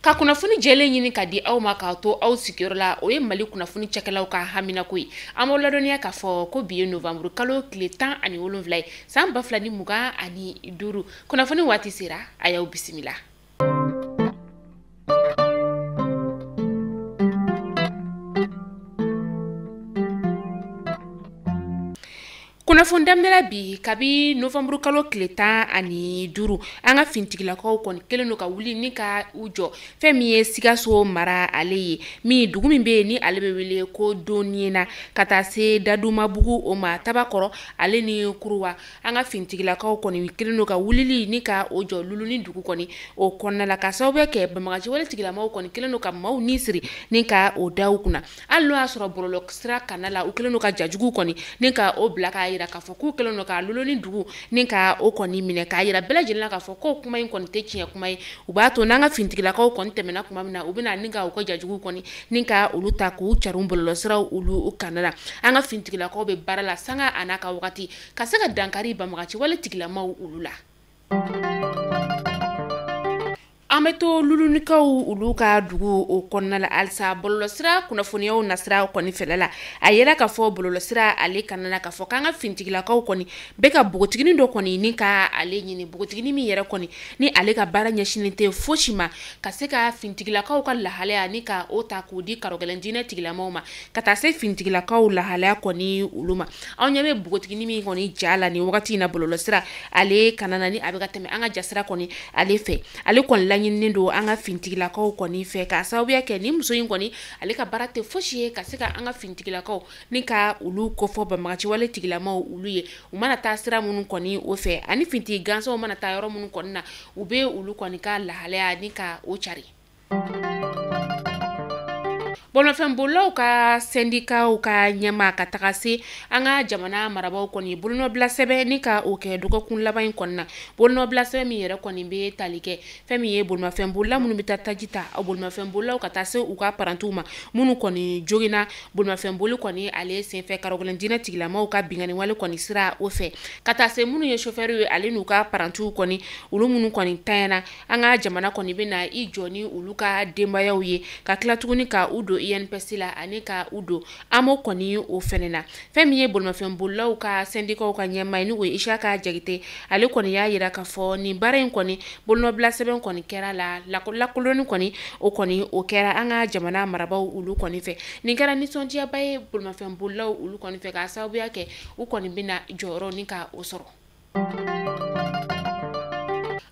Ka kunnafoni jɛlen ɲini ka di aw ma k'a to aw sigiyɔrɔ la o ye Mali kunnafoni cɛkɛlaw ka haminako ye. An b'aw ladɔnniya k'a fɔ ko bi ye novembre kalo tile 17 ye san 2025 kunnafoni waati sera a y'aw bisimila. Kunnafoni daminɛla bi kabi novembre kalo tile 15 an ka fintigilakaw kɔni kelen do ka wuli ni ka u jɔ fɛn min ye Sikaso mara ale ye min dugu min bɛ ni ale bɛ wele ko Doniena ka taa se Dadumabugu o ma Tabakɔrɔ ale ni Kuruwa an ka fintigilakaw kɔni kelen do ka wulili ni ka o jɔ Luluni dugu kɔni o kɔnɔna la ka sababu kɛ Banbaganciwale tigilamaw kɔni kelen do ka maaw ni siri ni ka o da u kunna hali n'o y'a sɔrɔ bɔlɔlɔ sira kanna la u kelen do ka jajugu kɔni ni ka o bila ka yira k'a fɔ k'u kelen do ka Luluni dugu ni ka o kɔni minɛ k'a yira bɛɛ lajɛlen k'a fɔ ko kuma in kɔni tɛ tiɲɛ kuma ye u b'a to n'an ka fintigilakaw kɔni tɛmɛna kuma min na u bɛna ni ka u ka jajugu kɔni ni ka olu ta k'u carin bɔlɔlɔ siraw olu kanna la an ka fintigilakaw bɛ baara la sanga a n'a ka wagati ka se ka dankari Banbaganciwale tigilamaw olu la. An bɛ to Lulunikaw olu ka dugu o kɔnɔna la halisa bɔlɔlɔ sira kunnafoniyaw nasira kɔni fɛla la a yɛrɛ k'a fɔ bɔlɔlɔ sira ale kanana k'a fɔ k'an ka fintigilakaw kɔni bɛ ka bogotigini dɔ kɔni ni ka ale ɲini bogotigini min yɛrɛ kɔni ni ale ka baara ɲɛsinen tɛ fosi ma ka se ka fintigilakaw ka lahalaya ni ka o ta k'o di karogɛlɛn diinɛ tigilamaw ma ka taa se fintigilakaw lahalaya kɔni olu ma anw ɲɛ bɛ bogotigini min kɔni ja la ni wagati in na bɔlɔlɔ sira ale kanana ni a bɛ ka tɛmɛ an ka jasira kɔni ale fɛ ale kɔni ɲininen do an ka fintigilakaw kɔni fɛ ka sababuya kɛ ni muso in kɔni ale ka baara tɛ fosi ye ka se ka an ka fintigilakaw ni ka olu kofɔ Banbaganciwale tigilamaw olu ye u mana taa sira minnu kɔni o fɛ ani fintigi gansanw mana taa yɔrɔ minnu kɔni na u bɛ olu kɔni ka lahalaya ni ka o cari. Bolomafɛnbolilaw ka sendikaw ka ɲɛma ka taga se an ka jamana marabaw kɔni bolonɔbila sɛbɛn ni ka o kɛ dɔgɔkun laban in kɔni na bolonɔbila sɛbɛn min yɛrɛ kɔni bɛ tali kɛ fɛn min ye bolomafɛnbolila minnu bɛ taa taji ta bolomafɛnbolilaw ka taa se u ka parantiw ma minnu kɔni joginna bolomafɛnboli kɔni ale senfɛ karogɛlɛn diinɛ tigilamaw ka binganiwale kɔni sira o fɛ ka taa se minnu ye chauffeur ye ale n'u ka parantiw kɔni olu minnu kɔni tanyana an ka jamana kɔni bɛ na i jɔ ni olu ka denbayaw ye ka tila tuguni ka u don INPS la ani ka u don AMO kɔni o fɛnɛ na fɛn min ye bolomafɛnbolilaw ka sendikaw ka ɲɛmaa ye ni o ye Isaka Jagite ale kɔni y'a yira k'a fɔ nin baara in kɔni bolonɔbila sɛbɛn kɔni kɛra la lakoloni kɔni o kɛra an ka jamana marabaw olu kɔni fɛ nin kɛra nisɔndiyaba ye bolomafɛnbolilaw olu kɔni fɛ k'a sababuya kɛ u kɔni bɛna jɔyɔrɔ ni ka o sɔrɔ.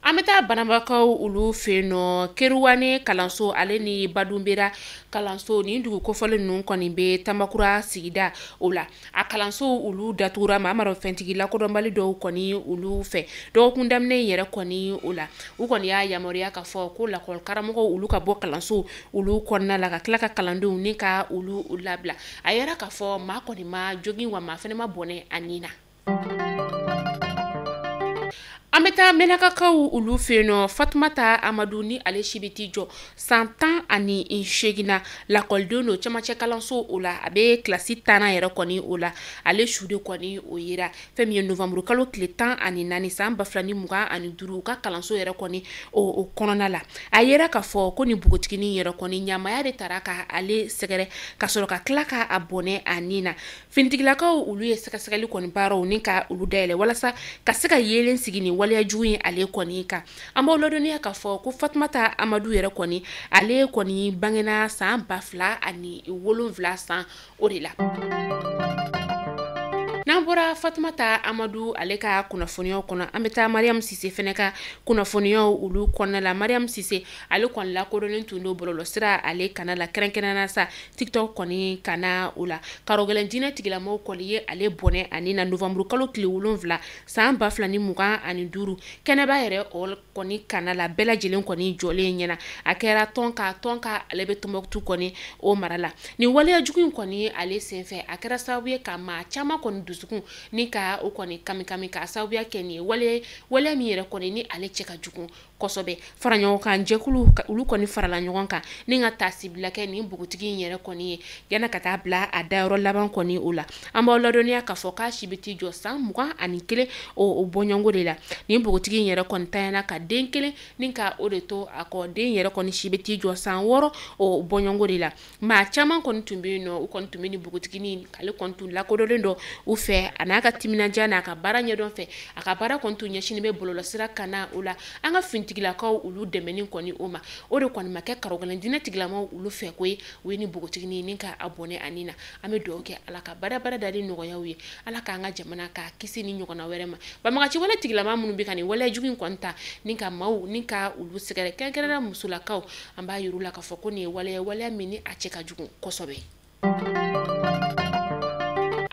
An bɛ taa Bananbakaw olu fɛ yen nɔ Keruwane kalanso ale ni Badunbera kalanso ni dugu kofɔlen ninnu kɔni bɛ Tamakura sigida o la a kalanso olu datugura Mamadu fɛntigi lakodɔnbali dɔw kɔni olu fɛ dɔgɔkun daminɛ in yɛrɛ kɔni o la u kɔni y'a yamaruya k'a fɔ ko lakɔli karamɔgɔw olu ka bɔ kalanso olu kɔnɔna la ka tila ka kalandenw ni ka olu labila a yɛrɛ k'a fɔ maa kɔni ma jogin wa maa fɛnɛ ma bɔnɛ a nin na. An bɛ taa Menakakaw olu fɛ yen nɔ Fatumata Amadu ni ale si bɛ t'i jɔ san 18 na lakɔlidenw do cɛmancɛ kalanso o la a bɛ kilasi 10 yɛrɛ kɔni o la ale su de kɔni o yera fɛn min ye novembre kalo tile 14 san 2025 ka kalanso yɛrɛ kɔni o kɔnɔna la a yera k'a fɔ ko ni bogotigini yɛrɛ kɔni ɲamaya de taara ka ale sɛgɛrɛ ka sɔrɔ ka tila ka a bɔnɛ a nin na fintigilakaw olu ye sɛgɛsɛgɛli kɔni baaraw ni ka olu dayɛlɛ walasa ka se ka yelen sigi ni waleya jugu in ale kɔni kan an b'aw ladɔnniya k'a fɔ ko Fatumata Amadu yɛrɛ kɔni ale kɔni bangena san 2007 san o de la. N'an bɔra Fatumata Amadu ale ka kunnafoniyaw kɔnɔ an bɛ taa Mariam Sise fɛnɛ ka kunnafoniyaw olu kɔnɔna la Mariam Sise ale kɔni lakodɔnnen tun do bɔlɔlɔ sira ale kana la kɛrɛnkɛrɛnnena sa TikTok kɔni kana o la karogɛlɛn diinɛ tigilamaw kɔni ye ale bɔnɛ ani na novembre kalo tile 7 san 2025 kɛnɛba yɛrɛ o kɔni kana la bɛɛ lajɛlen kɔni jɔlen ɲɛna a kɛra tɔn ka ale bɛ Tombouctou kɔni o mara la nin waleya jugu in kɔni ale senfɛ a kɛra sababu ye ka maa caman kɔni dusukun ni ka o kɔni kami k'a sababuya kɛ nin ye waleya min yɛrɛ kɔni ni ale cɛ ka jugu kosobe fara ɲɔgɔn kan jɛkulu olu kɔni farala ɲɔgɔn kan ni ka tasibila kɛ ni bugutigi in yɛrɛ kɔni ye yana ka taa bila a dayɔrɔ laban kɔni o la an b'aw ladɔniya k'a fɔ k'a si bɛ t'i jɔ san 21 o bɔɲɔngo de la ni bugutigi in yɛrɛ kɔni tanyana ka den kelen ni ka o de to a kɔ den yɛrɛ kɔni si bɛ t'i jɔ san 6 o bɔɲɔngo de la maa caman kɔni tun bɛ yen nɔ u kɔni tun bɛ ni bugutigi k'ale kɔni tun lakodɔnlen dɔ u fɛ a n'a ka timinadiya n'a ka baara ɲɛdɔn fɛ a ka baara kɔni tun ɲɛsinin bɛ bɔlɔlɔsira kan na o la an ka finitigilakaw olu dɛmɛni kɔni o ma o de kɔni ma kɛ karogɛlɛn dinɛ tigilamaw olu fɛ ko ye u ye ni bugutigi ni ka abɔne ani na an bɛ dugawu kɛ ala ka baara dali nɔgɔyaw ye ala k'an ka jamana ka kisi ni ɲɔgɔnna wɛrɛ ma banbagaci wale tigilama minnu bɛ ka nin waleya jugu in kɔni ta ni ka maaw ni ka olu sɛgɛrɛ kɛrɛnkɛrɛnna musolakaw an b'a yir'u la k'a fɔ ko nin ye waleya min ni a cɛ ka jugu kosɛbɛ.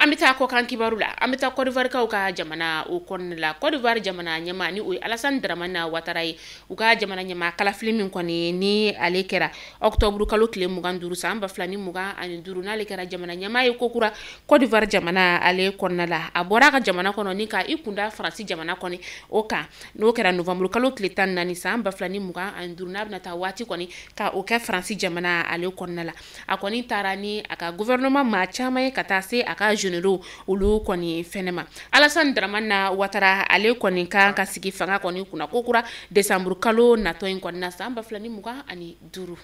An bɛ taa kɔkan kibaru la an bɛ taa Côte d'Ivoire ka jamana o kɔnɔna la Côte d'Ivoire jamana ɲɛmaa ni o ye Alassane Dramane Ouattara ye u ka jamana ɲɛmaa kalafili min kɔni ni ale kɛra octobre kalo tile 25 san 2025 n'ale kɛra jamana ɲɛmaa ye kokura Côte d'Ivoire jamana ale kɔnɔna la a bɔra a ka jamana kɔnɔ ni ka i kunda Faransi jamana kɔni o kan n'o kɛra novembre kalo tile 14 san 2025 n'a bɛna taa waati kɔni ka o kɛ Faransi jamana ale kɔnɔna la a kɔni taara ni a ka gouvernement maa caman ye ka taa se a ka olu kɔni fɛnɛ ma Alassane Dramane Ouattara ale kɔni kan ka sigi fanga kɔni kunna kokura décembre kalo natɔ in kɔni na san 2025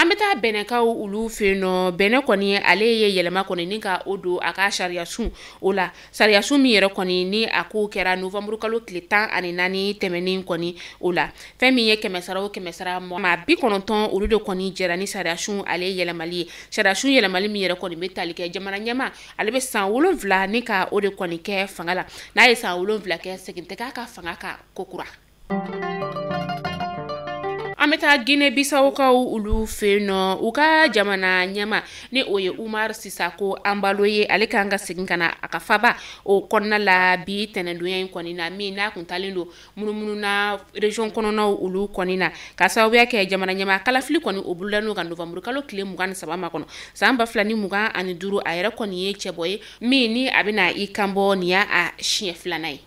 an bɛ taa bɛnɛkaw olu fɛ yen nɔ bɛnɛ kɔni ale ye yɛlɛma kɔni ni ka o don a ka sariya sun o la sariya sun min yɛrɛ kɔni ni a ko kɛra novembre kalo tile 14 tɛmɛnen kɔni o la fɛn min ye 100 maa 90 olu de kɔni jɛra ni sariya sun ale yɛlɛmali ye sariya sun yɛlɛmali min yɛrɛ kɔni bɛ tali kɛ jamana ɲɛma ale bɛ san 7 ni ka o de kɔni kɛ fanga la n'a ye san 7 kɛ segin tɛ k'a ka fanga ka kokura. An bɛ taa Guinée Bissau kaw olu fɛ yen nɔ u ka jamana ɲɛma ni o ye Umar Sisako Embalo ye ale kan ka segin ka na a ka faba o kɔnɔna la bi tɛnɛndonya in kɔni na min n'a kun talen don munumunu na région kɔnɔnaw olu kɔni na ka sababuya kɛ jamana ɲɛma kalafili kɔni o bolola n'o ka novembre kalo tile 23 ma kɔnɔ san 2025 a yɛrɛ kɔni ye cɛbɔ ye min ni a bɛna i kanbɔ nin y'a siɲɛ 2nan ye.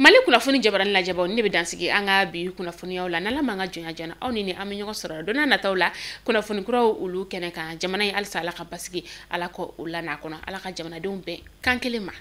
Mali kunnafoni jabarani lajɛbaw ne bɛ dansigi an ka bi kunnafoniyaw la n'ala man ka jɔnya jana aw ni an bɛ ɲɔgɔn sɔrɔ don n'a nataw la kunnafoni kuraw olu kɛnɛ kan jamana ye halisa ala ka basigi ala ko o la n'a kɔnɔ ala ka jamanadenw bɛɛ kan kelen ma.